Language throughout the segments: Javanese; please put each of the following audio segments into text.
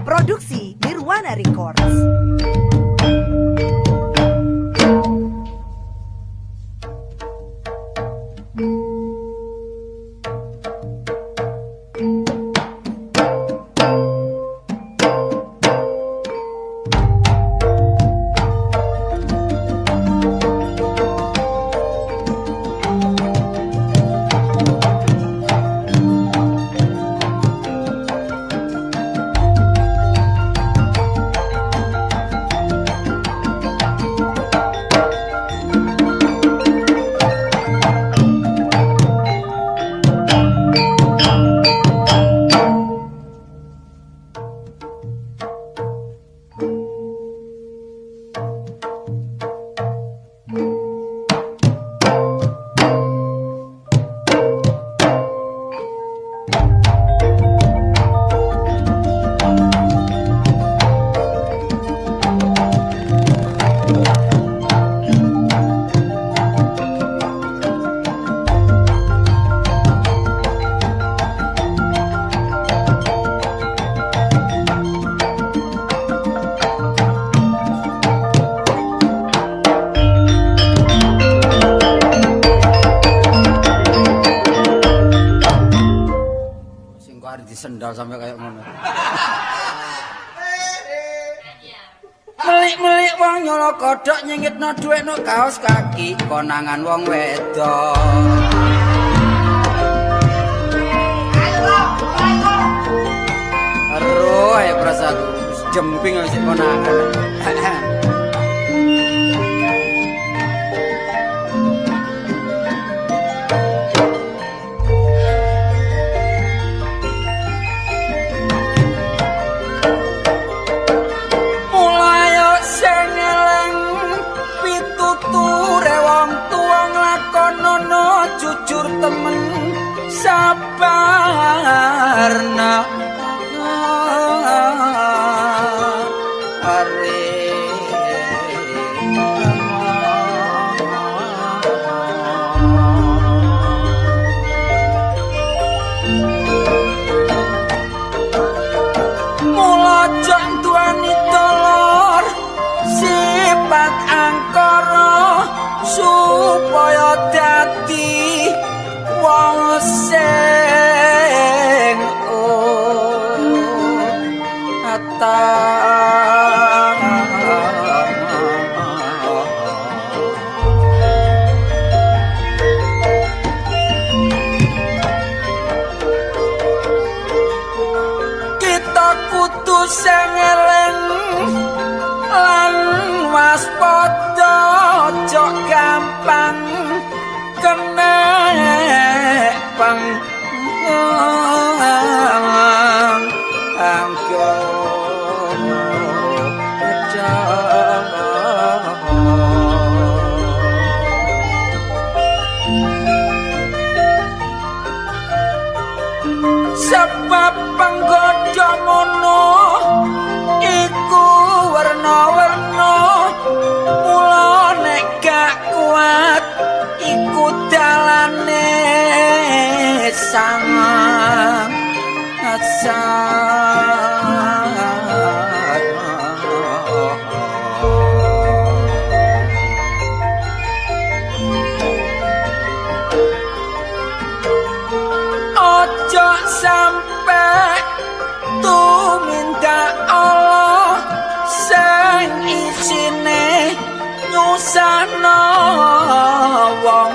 Produksi Nirwana Records. Sendal sampai kayak ngono. Melik-melik wong nyolok kodhok nyengitno dhuwit no kaos kaki konangan wong wedok. Aduh, ya perasaan jemping sik konangan. Jujur temen sabarna mula jok duweni dolor sifat angkara supaya dadi wong sing kita kudu sing eling lan waspada aja gampang kena pang sebab penggodha mono iku werna-werna mula nek gak kuat iku dalane sang ojo sampe tumindak Allah sing isine nyusahno wong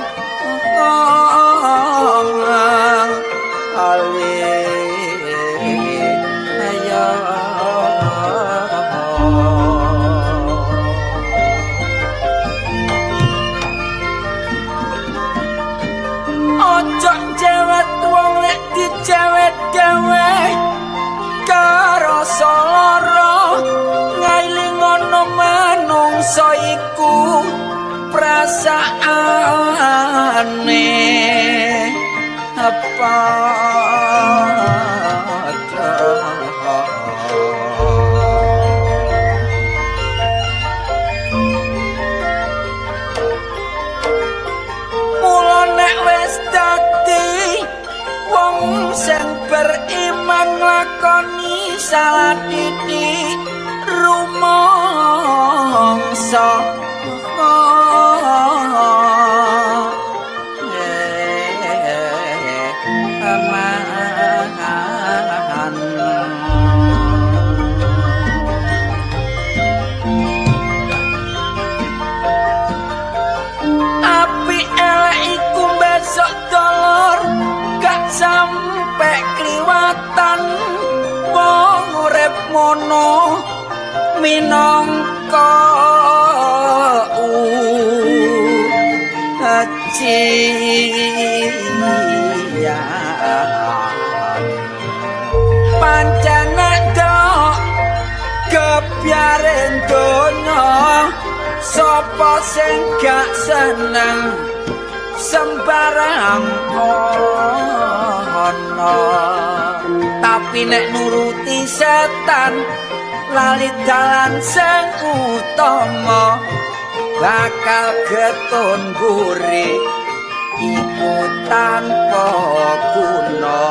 ojo cewek wong nek dicewek dewe karo lara ngailing ngono manungsa iku perasaane apa mula nek wis dadi wong sing beriman lakoni salah titik rumangsa api elek iku besok dolor gak sampe kliwatan wong urip ngono minangka pancen dok kebiaren donya sapa sing gak seneng sembarang ana tapi nek nuruti setan lali dalan sing utama bakal getun guri iku tanpa guna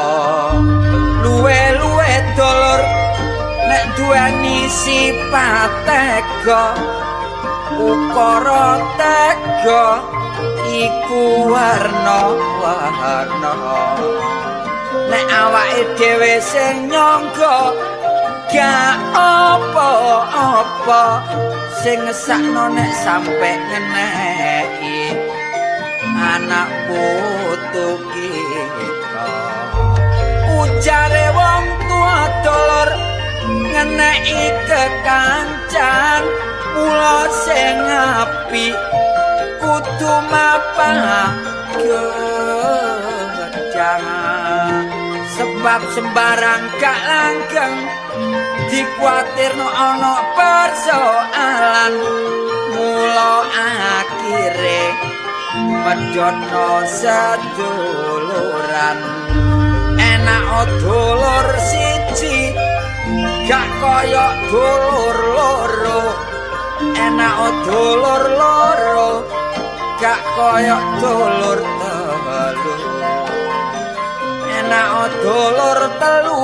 luwe-luwe dolor nek duweni sifat tega ukara tega iku warna-warna nek awake dhewe sing nyangga gak apa-apa sing ngesakno nek sampe ngeneki anak putu kita ujare wong tua dolor ngeneki kekancan mula sing apik kudu mapan gedang sebab sembarang gak langgeng dikuatirno ana persoalan mula akhire medhono seduluran enak dulur siji gak kaya dulur loro enak dulur loro gak kaya dulur telu enak dulur telu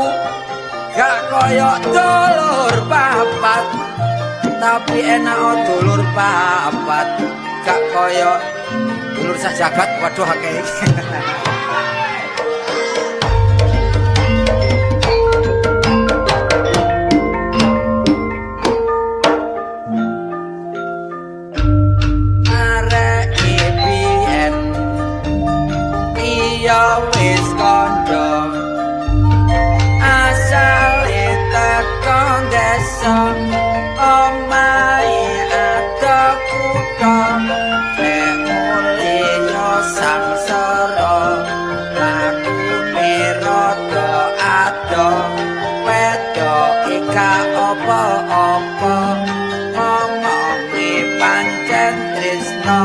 gak kaya dulur papat tapi enak dulur papat gak kaya dulur sajagat waduh akeh ya wis kandha asale tekan desa omahe ada kutha nek mule yo sangsara lakune rada ado wedok ika apa-apa ngomongi pancen tresno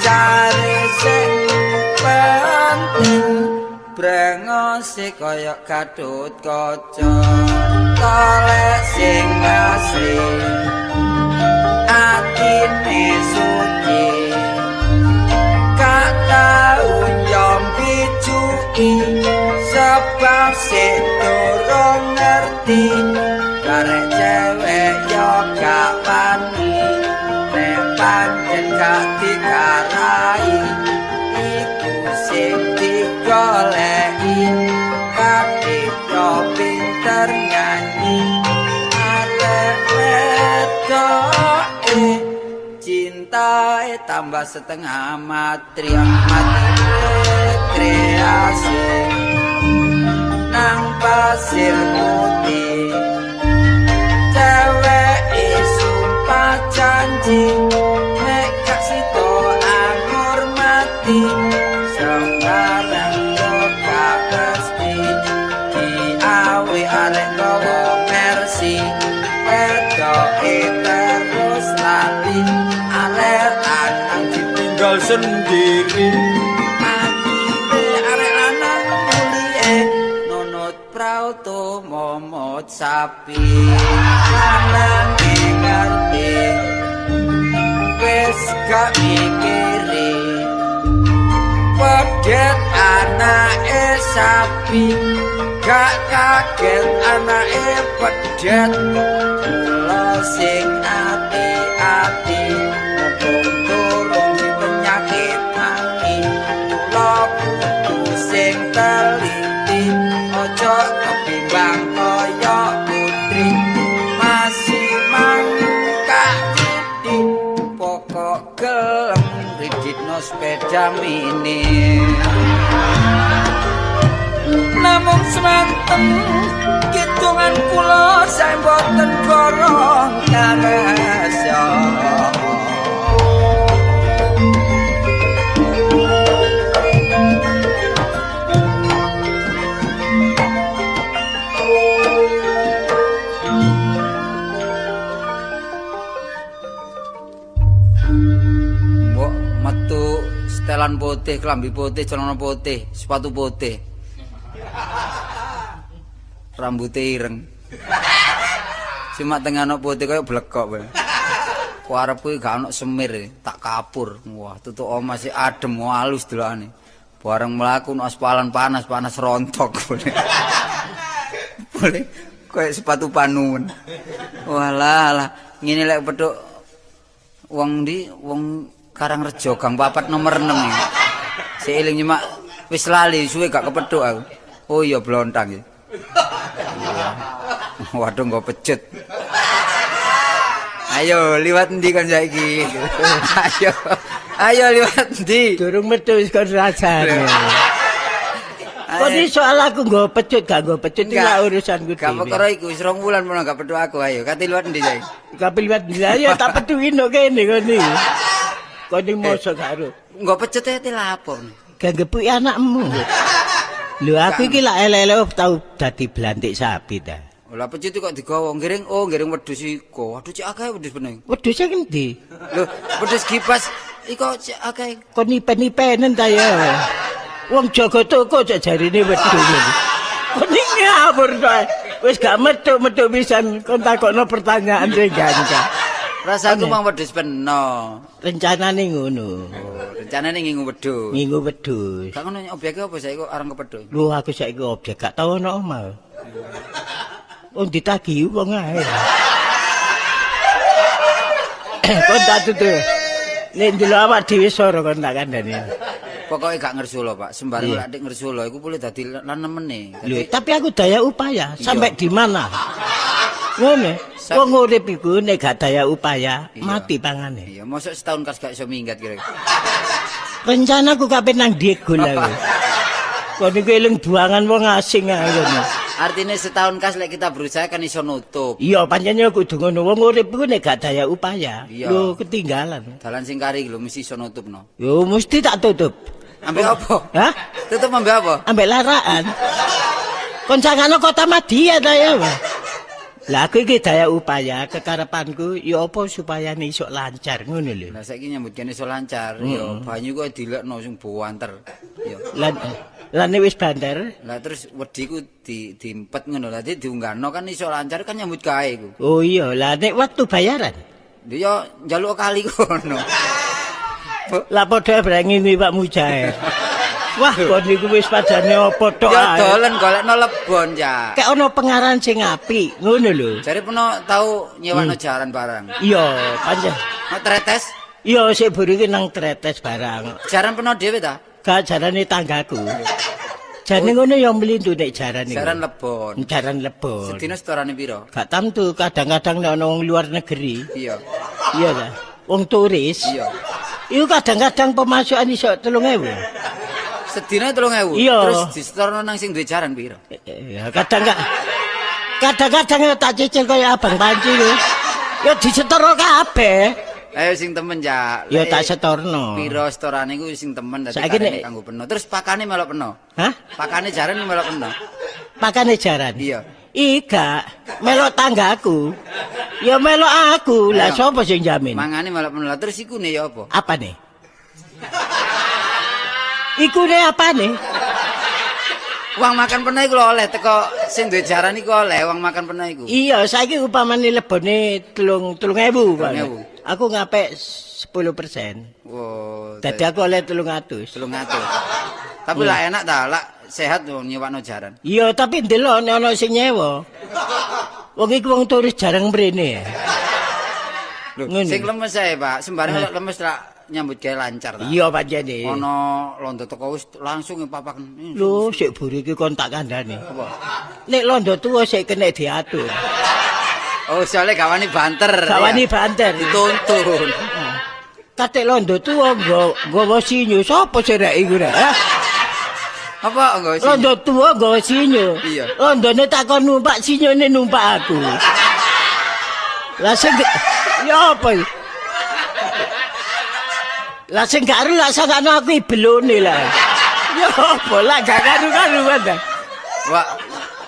cari sing brengose kaya kadut kaca tolek sing asli atine suci gak tau nyombi cuki sebab sing durung ngerti karek cewek yo gak wani nek pancen gak dikarai iku sing digoleki kaki yo pinter nyanyi arek wedoke cintae tambah setengah mati kreasi nang pasir putih cewek sumpah janji nek gak sida ngurmati sembarang yo gak pasti diawi arek gawa mercy wedoke terus lali arek lanang ditinggal sendiri arek lanang mulie nunut prauto momot sapi lanang ngerti wis gak mikiri pedet anake sapi gak kaget anake pedet kula sing ati-ati turun di penyakit hati kula kudu sing teliti aja kebimbang kaya putri masih mangkak didi pokok gelem riditno sepeda mini namung semanten kitungan kula sae mboten gorong karasa mbok metu setelan putih klambi putih celana putih sepatu putih rambutnya ireng cuma tengah anak putih kayak blekok ku arep kuwi gak ana semir tak kapur wah tutuk omah sih adem halus delokane bareng mlaku nang aspalan panas rontok boleh kayak sepatu panuwun walah ngene lek pedhuk wong Karangrejo Gang 4 nomor 6 iki seiling nyemak wis lali suwe gak kepethuk aku oh iya blontang ya waduh nggo pecut ayo liwat endi kan saiki ayo liwat endi durung metu wis kon rasane kok soal aku nggo pecut gak nggo pecut iki urusanku dhewe gak perkara iku wis 2 wulan menawa gak petuk aku ayo kate liwat endi saiki gak liwat endi ayo tak petuki ndok kene kene kene mosok karo nggo pecut e lapo gak gepuki anakmu lho aku iki lak elek-elek tau dadi blantik sapi ta. Lah pecut kok digawa ngiring wedhus iku. Waduh cek akeh wedhus bening. Wedhus sing endi? Lho wedhus gipas iku cek akeh. Kok nipen-nipenen ta ya. Wong jaga toko cek jarine wedhus. Kok ngawur to. Wis gak metu-metu pisan kon takokno pertanyaan sing gancang. Rasaku mang wedhus peno. Rencanane ngono. Rencanane ngingu wedhus. Ngingu wedhus. Gak ngono obyeke apa saiki kok areng kepethuk. Lho aku saiki obyek gak tau ono omah. Wong ditagi wong ae. Kon tak tutu. Nek ndelok awak dhewe soro kon tak kandhani. Pokoke gak ngersula, Pak. Sembarang lek nek ngersula iku boleh dadi lan nemene. Lho, tapi aku daya upaya sampai di mana? Ngene. Wong urip iku nek gak daya upaya mati pangane. Iya, mosok setahun kas gak iso minggat kira. Rencanaku kapan nang Diego lah. Kok niku eling buangan wong asing ae ngono. Artinya setahun kas lek kita berusaha kan iso nutup. Iya, pancene kudu ngono. Wong urip iku nek gak daya upaya, lho ketinggalan. Dalan sing kari lho mesti iso nutupno. Yo mesti tak tutup. Ambek apa? Hah? Tutup ambek apa? Ambek laraan. Koncangane kota Madia ta ya. Lah aku iki daya upaya kekarepanku ya apa supaya iso lancar ngono lho. Lah saiki nyambut kene iso lancar ya banyu kok dilekno sing banter. Ya. Lan wis banter. Lah terus wediku diempet ngono. Lah diunggahno kan iso lancar kan nyambut gawe iku. Oh iya, lah nek waktu bayaran. Ya njaluk kali kono. Lah padha brengi Pak Mujair. Wah, kok niku wis padane apa tok ae. Ya dolen golekno lebon ya. Kayak ono pengaran sing apik, ngono lho. Jare peno tau nyewano jaran barang. Iya, pancen. Mau tretes? Iya, sik buri ki nang tretes barang. Jaran peno dhewe ta? Gak jarane tanggaku. Jane ngono ya mlindu nek jaran iki. Jaran lebon. Jaran lebon. Sedina setorane piro? Gak tamtu, kadang-kadang nek ono wong luar negeri. Iya. Iya ta. Wong turis. Iya. Iku kadang-kadang pemasukan iso 3.000. Sedina 3.000. Iya. Terus disetorno nang sing duwe jaran piro? Ya kadang-kadang tak cicil kaya Abang Panci lho. Ya disetorno kabeh. Ayo sing temen ya. Ya tak setorno. Piro setorane iku sing temen dadi karene kanggo peno. Terus pakane melok peno. Hah? Pakane jaran melok peno. Pakane jaran. Iya. Ika melok tanggaku. Ya melok aku. Lah sapa sing jamin? Mangane melok peno. Terus ikune ya apa? Apane? Ikune apane? Uang makan peno iku oleh teko sing duwe jaran iku oleh uang makan peno iku. Iya, saiki upamane lebone 3.000, Pak. Aku ngapik 10%. Wow. Dadi aku oleh 300. 300. Tapi lah enak ta, lah sehat wong nyewakno jaran. Iya, tapi ndelok nek ana sing nyewa. Wong iki wong turis jarang mrene. Lho, Ngono. sing lemes ae, Pak. Sembarang lek lemes ra nyambut gawe lancar ta. Iya pancene. Ana londo teko wis langsung papaken. Lho, sik buri iki kon tak kandhani. Apa? Nek londo tuwa sik kena diatur. Oh, soalnya gawani banter. Gawani ya. banter. Dituntun. Kate londo tuwa nggawa sinyo sapa sing rek iku rek? Apa enggak sih? Londo tuwa nggawa sinyo. Iya. Londone takon numpak sinyone numpak aku. Lah sing ya apa iki? Lah sing karo lak sakno aku ibelone lah. Ya apa lah gak karu-karuan ta. Wah,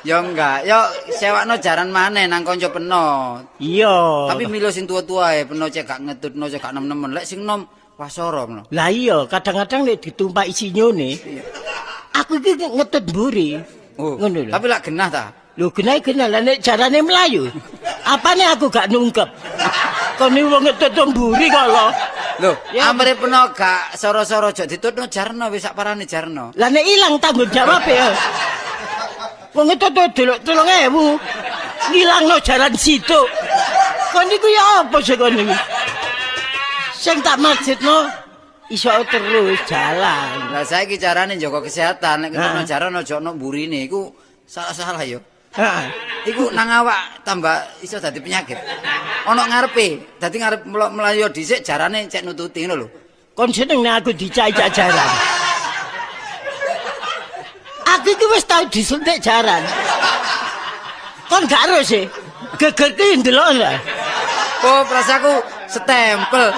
ya enggak. Ya sewakno jaran maneh nang kanca peno. Iya. Tapi milo sing tua-tua ae peno cek gak ngetutno cek gak nem-nemen. Lek sing nom wasara ngono. Lah iya, kadang-kadang nek ditumpaki sinyone. Aku iki ngetut mburi. Oh, Ngono lho. tapi lak genah ta? Lho genah lah nek jarane melayu. Apane aku gak nungkep. Kon iki wong ngetut mburi kok lho. Lho, Ya. amre peno gak soro-soro aja ditutno jarno wis sak parane jarno. Lah nek ilang tanggung jawab ya. Wong ngetut delok 3.000. Ngilangno jaran situ. Kon niku ya apa sih kon niku? Sing tak maksudno iso terus jalan. Lah saiki carane njaga kesehatan nek ketutno jaran aja ono mburine iku salah-salah yo. Heeh. Iku nang awak tambah iso dadi penyakit. Ono ngarepe, dadi ngarep melayu dhisik jarane cek nututi ngono lho. Kon seneng nek aku dicai-cai jaran. Aku iki wis tau disuntik jaran. Kon gak ero sih. Geger ki ndelok lah. Oh, prasaku stempel.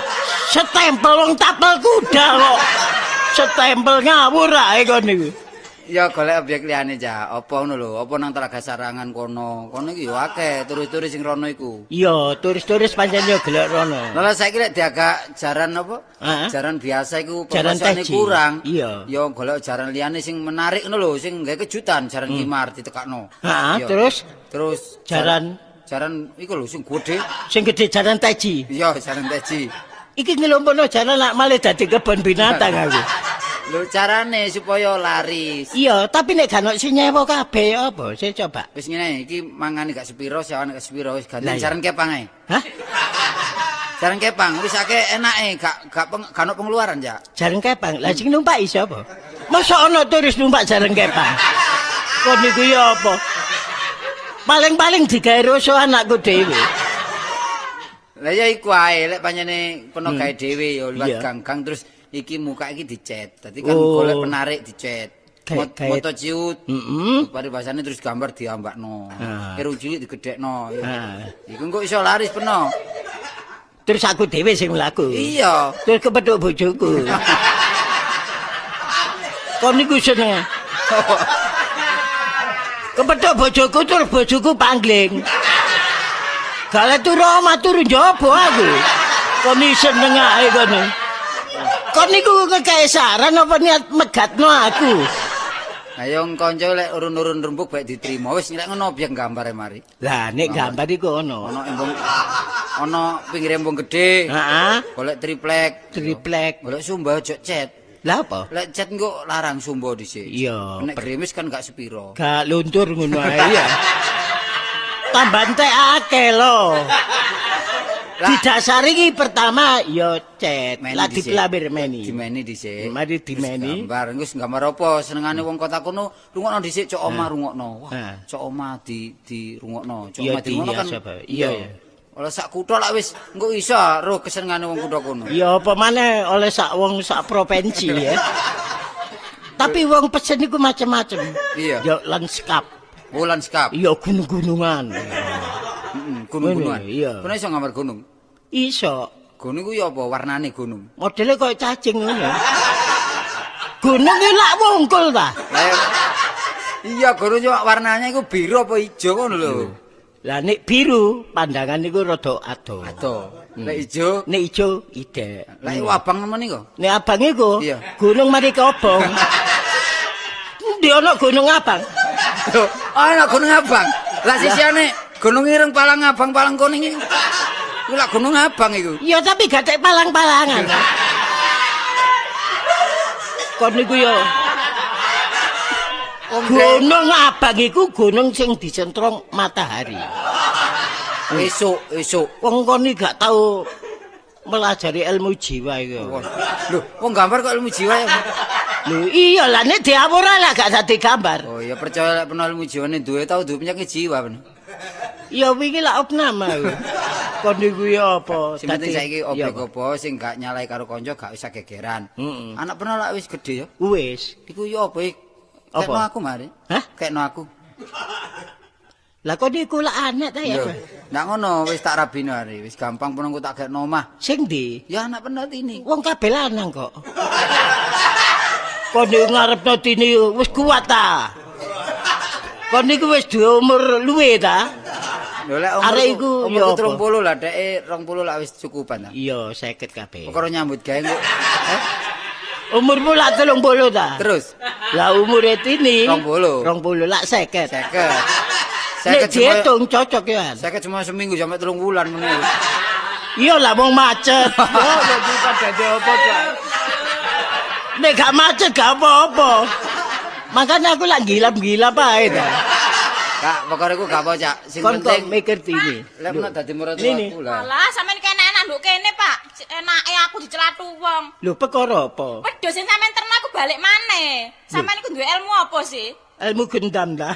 Setempel wong tapel kuda kok. Setempel ngawur ae kon niku. Ya golek objek liyane ja. Apa ngono lho, apa nang Telaga Sarangan kono. Kono iki yo akeh turis-turis sing rono iku. Iya, turis-turis pancen yo gelek rono. Lah saiki lek diagak jaran apa? Heeh. Jaran biasa iku Jaran proporsione teji. kurang. Iya. Ya golek jaran liyane sing menarik ngono lho, sing gawe kejutan, jaran kimar ditekakno. Heeh, Iya. terus jaran jaran iku lho sing gedhe. sing gede jaran teji. Iya, jaran teji. Iki ngelompono jalan lak malih dadi kebon binatang aku. Lho carane supaya laris. Iya, tapi nek gak ono sing nyewa kabeh apa? Saya coba. Wis ngene iki mangane gak sepiro, sewane gak sepiro wis Lah, ganti iya. jaran kepang ae. Hah? Jaran kepang wis akeh enake, gak ono pengeluaran ya. Jaring kepang. Lah sing numpaki sapa? Masa ana turis numpak jaring kepang? Kon niku ya apa? Paling-paling digawe roso anakku dhewe. Lah ya iku ae lek panjene peno gawe dhewe ya Iya. liwat gang-gang terus iki muka iki dicet. Dadi kan Oh. golek penarik dicet. Gawe- Moto ciut. Heeh. Pari bahasane terus gambar diambakno. Ah. Irung cilik digedhekno. Ah. Iku engko iso laris peno. Terus aku dhewe sing mlaku. Iya. Terus kepethuk bojoku. Kon niku seneng. Kepethuk bojoku terus bojoku pangling. Gale turu omah turu njaba aku. Kon iki seneng ae kono. Kon niku ngekek saran apa niat megatno aku? Ayo kanca lek urun-urun rembug baik diterima. Wis nek ngono objek gambare mari. Lah nek gambar iku ono. Ono embung ono pinggir embung gedhe. Heeh. Golek triplek. Triplek. Golek sumba aja cet. Lah apa? Lek cet engko larang sumba dhisik. Iya. Nek gerimis kan gak sepiro. Gak luntur ngono ae ya. Tambah entek akeh lho. Didasari iki pertama ya cet. Meni Lah dhisik. dipelabir meni. Dimeni dhisik. Mari Terus dimeni. Gambar wis gambar apa senengane wong kota kono rungokno dhisik cok omah rungokno. Wah, Ah. cok omah di rungokno. Cok Iya, omah di rungokno kan. dihias apa? Iya, iya. Oleh sak kutha lak wis engko iso roh kesenengane wong kutha kono. Ya apa maneh oleh sak wong sak provinsi ya. Tapi wong pesen iku macem-macem. Iya. Ya lanskap. Oh, lanskap. Ya gunung-gunungan. Gunung-gunungan. Ngene, iya. Kono iso gambar gunung. Iso. Gunung ku ya apa warnane gunung? Modele koyo cacing ngono. Gunung iki lak wungkul ta? Lah, iya gunung yo warnanya iku biru apa ijo ngono lho. Lah nek biru pandangan niku rada ado. Ado. Lek ijo, Nek ijo ide. lek abang nemen iku. Nek abang iku Iya. gunung mari kobong. Endi ana gunung abang? Lho, ana gunung abang. Lah sisiane gunung ireng palang abang palang kuning iki. Iku lak gunung abang iku. Ya tapi gatek palang-palangan. Kon niku yo Gunung Abang iku gunung sing dicentrong matahari. Esuk. Wong kon iki gak tau melajari ilmu jiwa iku. Lho, wong gambar kok ilmu jiwa ya? Lho iya lah nek diawur lah gak dadi gambar. Oh ya percaya lek penuh ilmu jiwane duwe tau duwe penyakit jiwa bener. Ya wingi lak opname aku. Kon niku ya apa? Sing penting saiki iya, objek apa sing gak nyalai karo kanca gak usah gegeran. Anak pernah lak wis gede ya. Wis. Iku ya apa iki? Kekno aku mari. Hah? Kekno aku. Lah kok niku lak anak ta ya? Lho, ndak ngono wis tak rabino hari. Wis gampang pun aku tak gekno omah. Sing ndi? Ya anak penat ini. Wong kabeh lanang kok. Kon niku ngarepno tini wis kuat ta? Kon niku wis duwe umur luwe ta? Lho lek Arek iku ya apa? 30 lah, deke 20 lah wis cukupan ta. Iya, 50 kabeh. Perkara nyambut gawe kok. Umurmu lak 30 ta? Terus Lah umure tini 20. 20 lak 50. 50. Nek diitung cocok ya. Saya cuma seminggu sampai 3 bulan meneh. Iya lah wong macet. Ya jadi dadi apa ta? Nek gak macet gak apa-apa. Makanya aku lak gilap-gilap ae ta. Kak, pokoknya aku gak apa, Cak. Sing Kon kok penting mikir tini. lek menak dadi murid Ini. aku lah. Alah, sampean kene enak nduk kene, Pak. Enake aku dicelatu wong. Lho perkara apa? Wedhus sing sampean ternak aku balik maneh. Sampean iku duwe ilmu apa sih? Ilmu gendam ta.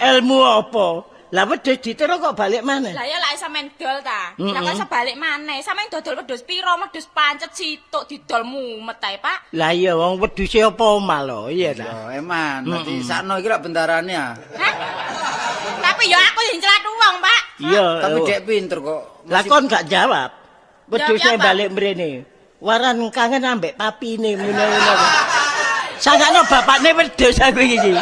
Ilmu apa? Lah wedhus diterus kok balik mana? Lah ya lek sampean dol ta. Lah kok iso balik maneh? Sampean dodol wedhus piro? Wedhus pancet situk didol mumet ae, Pak. Lah iya wong wedhuse apa omah lho, iya ta. Ya eman, dadi sakno iki lak bendarane ya. Hah? Tapi ya aku sing celatu wong, Pak. Iya. Tapi dek pinter kok. Lah kon gak jawab. Wedhuse Jawab apa? balik mrene. Waran kangen ambek papine ngono-ngono. Sangkane bapakne wedhus aku iki.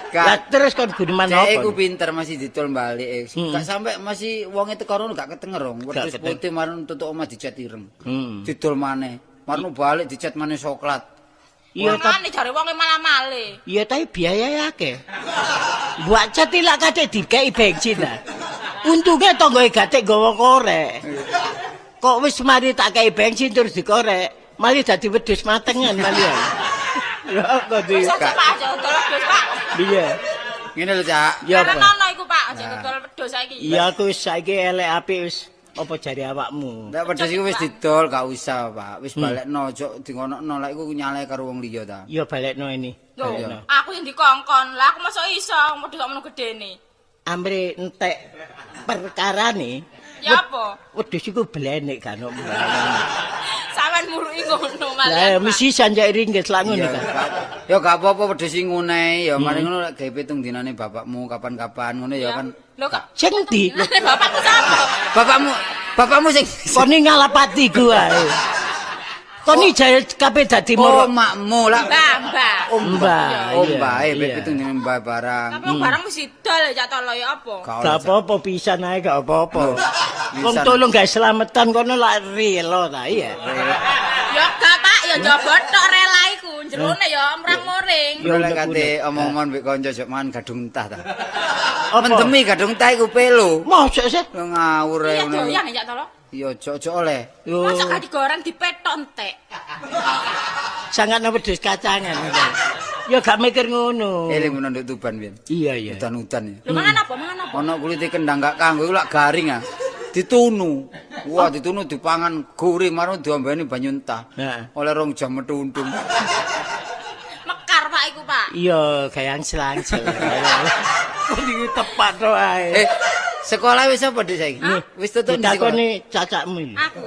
Lah terus kon guneman apa? Dek iku pinter masih didol balik. Gak sampai masih wonge teko rono gak ketengerong. Wedhus putih marun tutuk omah dicat ireng. Didol maneh. Marun balik dicat maneh coklat. Iya ta. Mangane jare wonge malah malih. Iya tapi biaya akeh. Buat cetilak kate dikei bensin ta. Untunge tanggoe gatek gawa korek. Kok wis mari tak kei bensin terus dikorek, malah dadi wedhus matengan malah. Ya kok di. Wis aja Pak, aja dodol wedhus, Pak. Iya. Ngene lho, Cak. Ya Karena apa? ono iku, Pak, aja dodol wedhus saiki. Iya aku wis saiki elek apik wis apa jari awakmu. Nek wedhus iku wis didol gak usah, Pak. Wis balekno ojo dingonokno lek iku nyalai karo wong liya ta. Iya balekno ini. Lho, Balekno. aku yang dikongkon. Lah aku mosok iso wedhus kok ngono gedene. Amre entek perkarane. Ya apa? Wedhus iku blenek kan. Sampeyan muluki ngono malah. Lah mesti sanjak ringkes lah ngono Ya, kan. ya gak apa-apa wedhus sing ngune ya mari ngono lek gawe pitung dinane bapakmu kapan-kapan ngono ya kan. Lho kok Sing ndi? bapakku sapa? Bapakmu sing Kon ning ngalapati ku ae. Kon iki jare kabeh dadi oh moro. makmu lah. Mbah. Mbah. Oh iya, mbak, iya. pitung dinane mbak barang. Tapi barang mesti dol ya tolo ya apa? Gak apa-apa pisan ae gak apa-apa. Wong Pisan. tolong gak selametan kono lak rela ta iya. Ya gak Pak, ya coba tok rela iku. Jerone ya mrang-moring. Ya, Lek unek-unek. kate omong-omong mbek kanca jek mangan gadung tah ta. Apa? Mendemi gadung tah iku pelo. Mosok sih? Yo ngawur Iya ae ngono. doyan ya tolo. Yo ojo oleh. Yo Masa gak digoreng dipetok entek. sangat wedhus kacangan. Ya gak mikir ngono. Eling menawa nduk Tuban pian. Iya iya. Udan-udan ya. Lho mangan apa? Mangan apa? Ana kulite kendang gak kanggo iku lak garing ah. Ditunu. Wah, ditunu dipangan goreng marung diombeni banyu entah. Heeh. Oleh 2 jam metu untung. Mekar Pak iku, Pak. Iya gayang selangsel. Kok iki tepat to ae. Sekolah wis apa Dik saiki? Wis tutup di sekolah. Ditakoni cacakmu iki. Aku.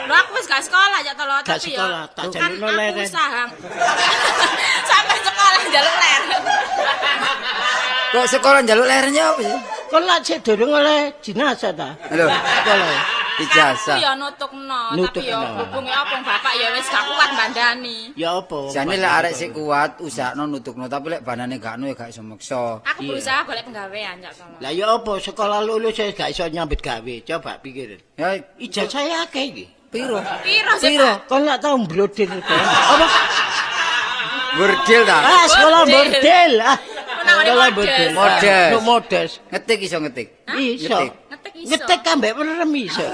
Lho aku wis gak sekolah ya tolo Gak tapi sekolah, ya tak kan jalukno aku leren. usaha. Sampai sekolah jaluk leren. Kok sekolah njaluk lerenya apa sih? Kon lak sik durung oleh jenazah ta? Halo. Sekolah. Aku Ijazah. ya nutukno, Nutukno. tapi ya hubunge apa bapak ya wis gak kuat bandani. Ya apa? Jane lek arek sik kuat usahno nutukno tapi lek banane gak anu ya gak iso maksa. Aku berusaha golek penggawean ya tolo. Lah ya apa sekolah lulus saya gak iso nyambut gawe. Coba pikir. Ya Ijazah saya akeh iki. piro? Piro sih, Piro? Pak? Kon lak tau mbrodil to. Apa? Bordil ta? Ah, sekolah bordel. Ah. Menawari Sekolah model. bordel. Model. No model. Ngetik iso ngetik. Iso. Ngetik iso. Ngetik ambek merem iso.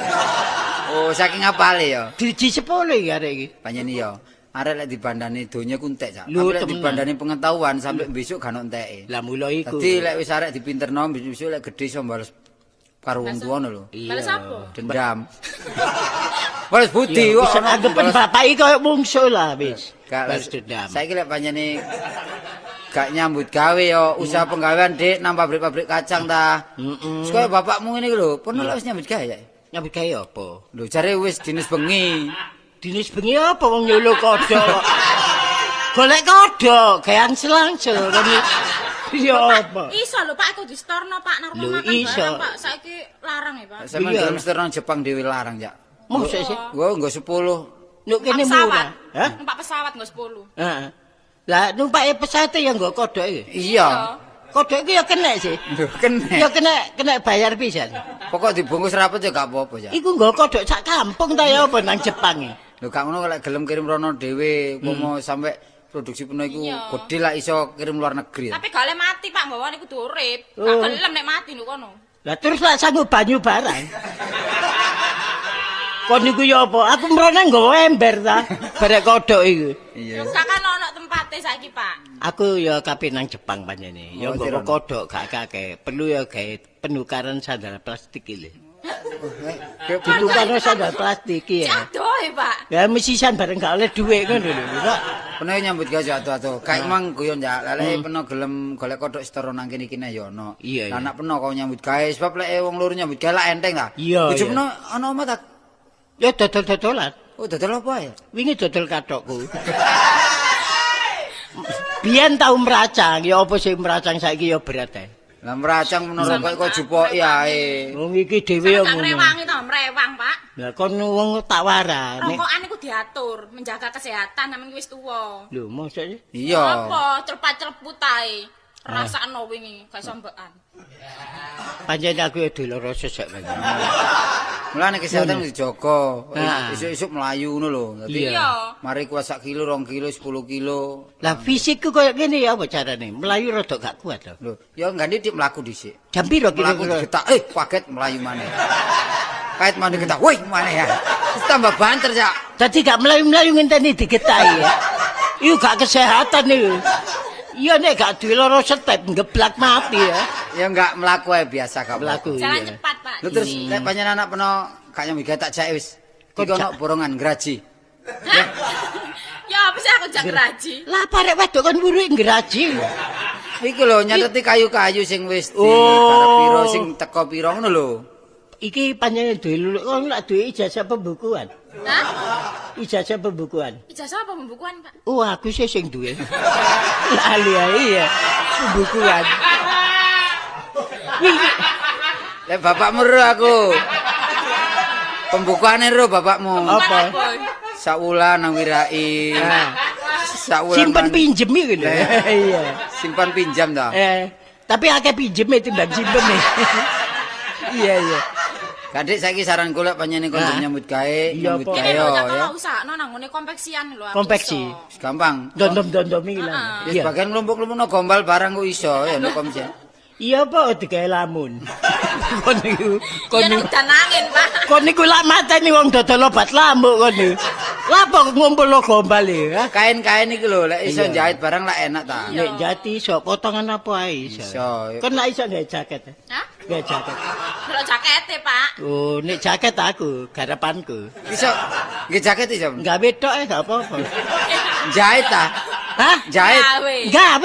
Oh, saking apale ya? Driji 10 iki arek iki. Panjen iya. arek lek dibandani donya ku entek Cak. Lho, Tapi lek temenan. dibandani pengetahuan sampai besok gak ono enteke. Lah mula iku. Dadi lek wis arek dipinterno besok lek gedhe iso bales karo wong tuwa lho. Balas apa? Dendam. Balas budi Ya, kok. wis anggapan bapak iki koyo mungsuh lah wis. Gak Balas dendam. Saiki lek panjene gak nyambut gawe yo usaha penggawean Dik nang pabrik-pabrik kacang ta. Terus koyo bapakmu ngene iki lho, pernah lek wis nyambut gawe ya? Nyambut gawe apa? Lho jare wis dinis bengi. Dinis bengi apa wong nyuluh kodhok kok. Golek kodhok, gawe angsel-angsel kan. Ya apa? Iso lho Pak, aku di storno Pak, nang Lho, rumah makan iso. barang Pak. Saiki larang ya Pak. Sampe Iya. dalam seterang Jepang dhewe larang ya. Mosok sih. Gua nggo 10. Nuk kene pesawat. murah. Hah? Numpak pesawat nggo 10. Heeh. Lah numpake pesawat ya nggo kodhok iki. Iya. Kodhok iki ya kena sih. Lho kene. Ya kena bayar pisan. Pokok dibungkus rapet ya gak apa-apa ya. Iku nggo kodhok sak kampung ta ya apa nang Jepang e. Lho gak ngono lek gelem kirim rono dhewe, umpama sampe produksi penuh iku Iya. gede lah iso kirim luar negeri. Tapi gak oleh mati Pak, nggawane kudu urip. Gak Oh. gelem nek mati lho kono. Lah terus lak sanggup banyu barang. Kon niku ya apa? Aku mrene nggawa ember ta, barek kodhok iku. Iya. Yo gak kan ono tempate saiki Pak. Aku ya kabeh nang Jepang panjene. Ya Oh, nggawa Tirono. kodhok gak akeh. Perlu ya gawe penukaran sandal plastik iki lho. Penukaran sandal plastik iki ya. Aduh Pak. Ya mesisan bareng gak oleh dhuwit ngono lho. Kok Penuh nyambut gawe atu-atu. Kayak emang guyon ya. Lek penuh gelem golek kodhok setara nang kene iki ya ono. Iya, Lah iya. anak penuh kau nyambut gawe sebab lek wong loro nyambut gawe lah enteng ta. Iya, Bojo iya. penuh ono omah ta. ya dodol-dodolan. Oh, dodol apa ya? Wingi dodol kathokku. Biyen tau meracang, ya apa sing meracang saiki ya berat ae. Lah meracang menurut kok jupoki ae. Wong iki dhewe ya Gak ngono. ngrewangi to, mrewang Pak. Lah kon wong tak wara. Nek Rokokan iku diatur, menjaga kesehatan namanya wis tuwa. lho maksudnya Iya. Apa cerpat-cerput ae. Rasakno wingi gak iso mbekan. pancen aku ya doloro sesek lagi. Mulane kesehatan dijaga. Ah. Isuk-isuk melayu ngono lho. Dadi Iya. mari kuat sak kilo, 2 kilo, 10 kilo. Lah fisikku koyo ngene ya apa carane? Melayu rada gak kuat lho. Lho, ya ganti dik mlaku dhisik. Jam piro Mlaku kira-kira? digetak, kaget melayu maneh. Kait maneh getak, woi maneh ya. Terus tambah banter, Cak. Dadi gak melayu-melayu ngenteni digetahi ya. Iku gak kesehatan niku. Iya nek gak duwe lara step ngeblak mati ya. Ya enggak mlaku ae biasa gak Mlaku. Jalan Iya. cepat Pak. Lho terus nek panjenengan anak peno gak nyambi gawe tak jake wis. Iki Kok ono borongan graji. Ya apa sih aku jak raji. Lah parek wedok kan wuru ngraji. Iki lho nyateti kayu-kayu sing wis di Oh. karep piro sing teko piro ngono lho. Iki panjenengan duwe luluk kok lak duwe ijazah pembukuan. Hah? Ijazah pembukuan. Ijazah apa pembukuan Pak? Oh, aku sih sing duwe. Lali ae ya. Pembukuan. Lek bapakmu ro aku. Pembukaane ro bapakmu. Apa? Saulan nang wirai. Nah, Saulan simpen man- pinjem iki lho. Iya. simpan pinjam ta. Tapi akeh pinjem timbang simpen nih. Iya, iya. Kadek saiki saran kula panjenengan kon Nah. nyambut gawe, Iya, nyambut apa? gawe Ini lho ya. tak usahno nang ngene konveksian lho aku. Konveksi. iso. Gampang. Dondom-dondom iki lah. Ya Iya. sebagian kelompok-kelompok gombal barang kok iso ya nek komisi. Iya apa digawe lamun. Kon niku, kon Ya nang niku. udan angin Pak. Kon niku lak mateni wong dodol obat lambuk kon niku. Lah apa ngumpulno gombal iki, ha? Kain-kain iki lho, lek iso Iya. jahit barang lah enak ta. Nek jati iso potongan apa ae iso. Iso. Kon lak iso gawe jaket. Hah? Gawe jaket. Delok jakete Pak. Oh, nek jaket aku, garapanku. Iso nggih jaket iso. Gawe tok gak apa-apa. Jahit ta. Hah? Jahit. Gawe.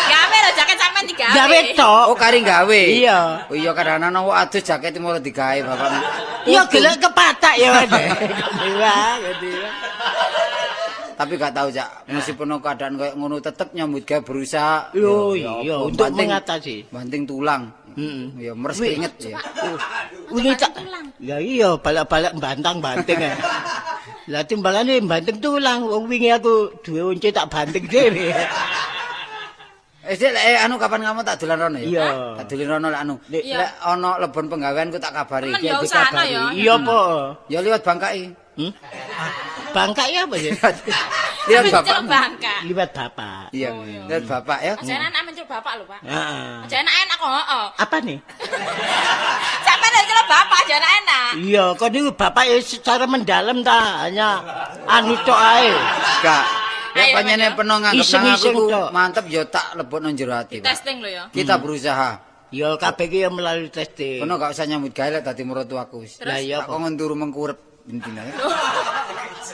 Gawe lho jaket sampean digawe. Gawe tok. Oh kari gawe. Iya. Oh iya kadang-kadang wong adus jaket mau digawe bapakmu. Iya gelek kepatak ya wae. Gede. Tapi gak tahu Cak, meskipun keadaan kayak ngono tetep nyambut gawe berusaha. Oh Ya, iya, apa, untuk banting- mengatasi. banting tulang. Heeh. Ya meres keringet ya. Wingi tak. Ya iya, balak-balak banting ya. Lah timbangane banting tulang, wong wingi aku duwe unci tak banting dhewe. Dek anu kapan kamu tak dolan rono ya? Iya. Tak dolan rono lek anu. Nek- Lek ana lebon penggawean ku tak kabari. Temen ya usahno ya. Iya apa? Ya liwat Bangkai. Bangka ya apa ya? Liwat Mencel bapak. Bangka. Liwat bapak. Iya, liwat bapak ya. Aja enak mencel bapak lho Pak. Heeh. Aja enak kok, heeh. Apa nih? Sampeyan mencel bapak aja enak. Iya, kon niku bapak secara mendalam ta, hanya anu tok ae. Gak. Ya Ayo, panjene Mas, peno nganggep nang aku Iseng-iseng ku tok. mantep yo tak lebokno jero ati. Pak. Testing lho ya. Kita berusaha. Ya kabeh ki ya melalui testing. Peno gak usah nyambut gawe lek dadi mertuaku wis. Lah iya Tak kongkon turu mengkurep intinya.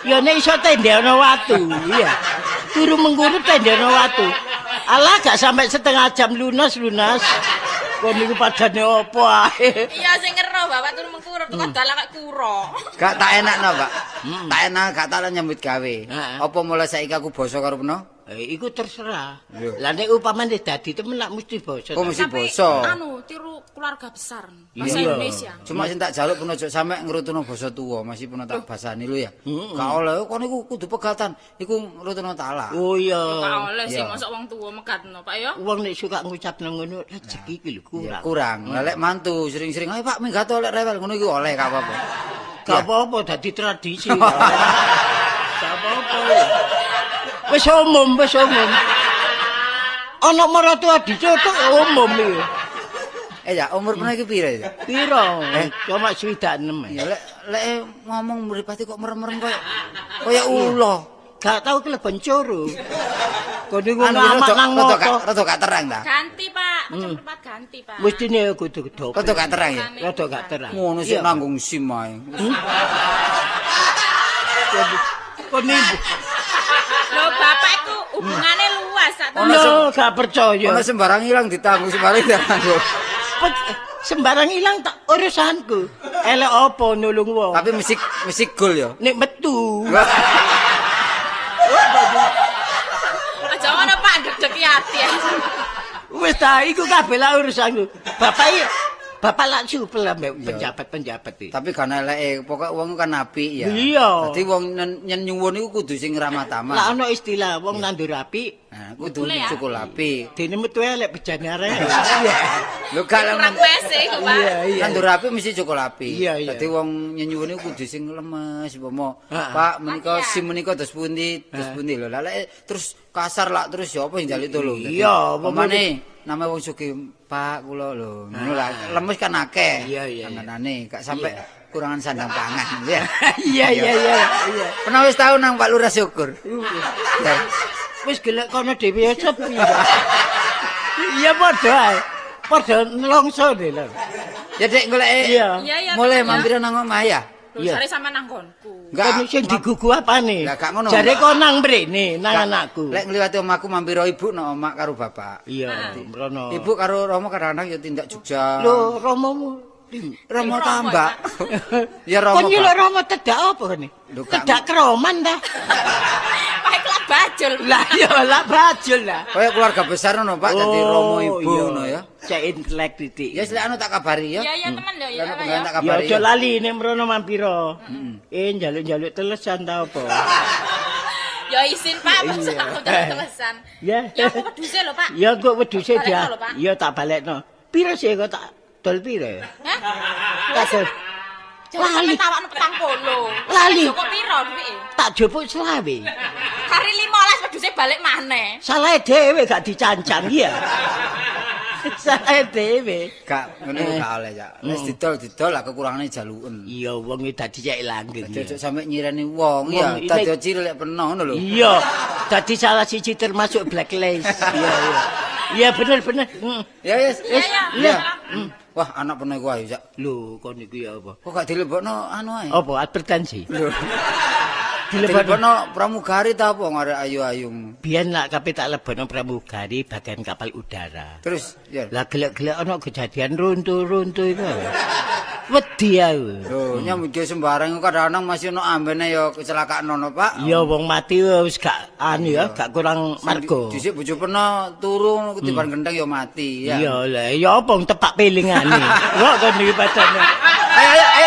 Ya nek iso tendeno watu, iya. Turu menggurut tendeno watu. Alah gak sampai setengah jam lunas. Kon niku padane opo ae? Iya sing ngero bapak turu mengkurep kok dalan kaya kuro. Gak tak enakno, Pak. Tak enak gak tak nyambut gawe. Heeh. Apa mulai saiki aku basa karo peno? Iku terserah. Lho. Lah nek upamane dadi temen lak mesti basa. Kok mesti Tapi basa? anu tiru keluarga besar bahasa Iya. Indonesia. Cuma sing tak jaluk pun aja sampe ngrutuno basa tuwa, masih pun tak basani lho ya. Gak oleh kon niku kudu pegatan, iku ngrutuno talak. Oh iya. Gak oleh sih Iya. mosok wong tuwa megatno, Pak ya. Wong nek suka ngucapno ngono rezeki iki lho kurang. Kurang. Lah lek mantu sering-sering, "Ayo Pak, minggat lek rewel." Ngono iku oleh gak apa-apa. Gak apa-apa dadi tradisi. Gak apa-apa. Wis umum. Ana maratua dicotok umum iki. Ya, umur peno iki piro ya? Piro? Cuma 26. Ya lek ngomong mripate kok merem-merem kaya ula. Gak tau keleben coro. Kok niku Anu ngamak nang moto. rada gak terang ta? Ganti, Pak. Cepat ganti, Pak. Mestine kudu kedop. Rada gak terang ya? Rada gak terang. Ngono sik Iya. nanggung SIM ae. Kok niku? Lho bapak iku hubungane luas sak to. Lho, gak percaya. Ono sembarang ilang ditanggung, sembarang ditanggung. Sembarang ilang tak urusanku. Elek apa nulung wong. Tapi mesti gol ya. Nek metu. Aja ngono Pak ndek-ndeki ati. Wis ta iku kabeh lah urusanku. Bapak lak supel ambek penjabat-penjabat iki. Tapi kan eleke, pokoke wong kan apik ya. Iya. Dadi wong nyen nyuwun iku kudu sing ramah tamah. Lah ana istilah wong nandur apik, Nah, kudu Betul ya? cukul apik. dene metu elek bejane arek. Lho gak Kurang WC iku, Pak. Iya. Nandur apik mesti cukul apik. Iya. Dadi wong nyuwun iku kudu sing lemes, umpama Heeh. Pak menika SIM menika dos pundi lho. Lah lek terus kasar lah terus ya apa sing njaluk tolong. Dadi, Iya, umpamane nama wong sugih Pak kula lho. Ngono lah. Lemes kan akeh. Iya. Panganane gak sampe kurangan sandang pangan ya. Iya. Pernah wis tau nang Pak Lurah Syukur. Ya. Wis gelek kono dhewe ya sepi. Iya padha ae. Padha nelongso deh lho. Ya Dek golek Iya. Iya, mulai Pak, ya. mampir nang omah ya. Lho Iya. sare sama nang nggonku. Kan sing digugu apane? Lah, gak ngono. Jare kok nang mrene, nang anakku. Lek ngliwati omahku mampir ibu nang omah karo bapak. Iya, mrono. Ibu karo Romo kadang-kadang ya tindak Jogja. Lho, romomu. Romo Romo, tambak. Ya Kon Romo. nyeluk Pak. romo tedak apa kene? Lho, gak- Tedak keroman ta? Pak kelak bajul. Lah ya lah bajul lah. Kaya keluarga besar ngono Pak, dadi Romo ibu iya. ngono ya. Cek intelek titik. Ya lek anu tak kabari ya. Iya teman lho ya. Lah Pak, pengen ya. tak Ya kabari. aja lali nek mrono mampira. Njaluk-njaluk telesan ta apa? Ya izin Pak, masa aku telesan. Ya. Ya aku peduse lho Pak. Ya kok wedhuse Balekno dia. lho, Pak. Ya tak balekno. Piro sih kok tak dol piro? Hah? Tak dol. Jadi Lali. sampe tawakno petang polo. Lali. Kok piro duwike? Tak jupuk selawe. Kari 15 peduse balik maneh. Salah dhewe gak dicancang ya. Salah dhewe. Gak ngono gak oleh ya. Wis didol lah kekurangane jaluken. Iya wong iki dadi cek langgeng. Dadi sampe nyireni wong ya, Wong, dadi ini- cilik peno ngono lho. Iya, dadi salah siji termasuk blacklist. Iya. Iya bener. Ya wis. Iya. Iya. Wah, anak peno iku ayo, Cak. Lho, kon iku ya apa? Kok gak dilebokno anu ae. Apa advertensi? Lho. Dilebokno. Dilebokno pramugari ta apa ngarep ayu-ayu. Biyen lak kabeh tak lebono pramugari bagian kapal udara. Terus ya. Lah gelek-gelek ana kejadian runtuh iku. Wedi aku. Lho, nyambut gawe sembarang iku kadang-kadang masih ono ambene ya kecelakaan ono, Pak. Iya wong mati wis gak anu ya, gak kurang marga. Dhisik bojo peno turu ketiban gendeng ya mati ya. Iya lah, ya apa tepak pilingane. Kok kon iki padane. Ayo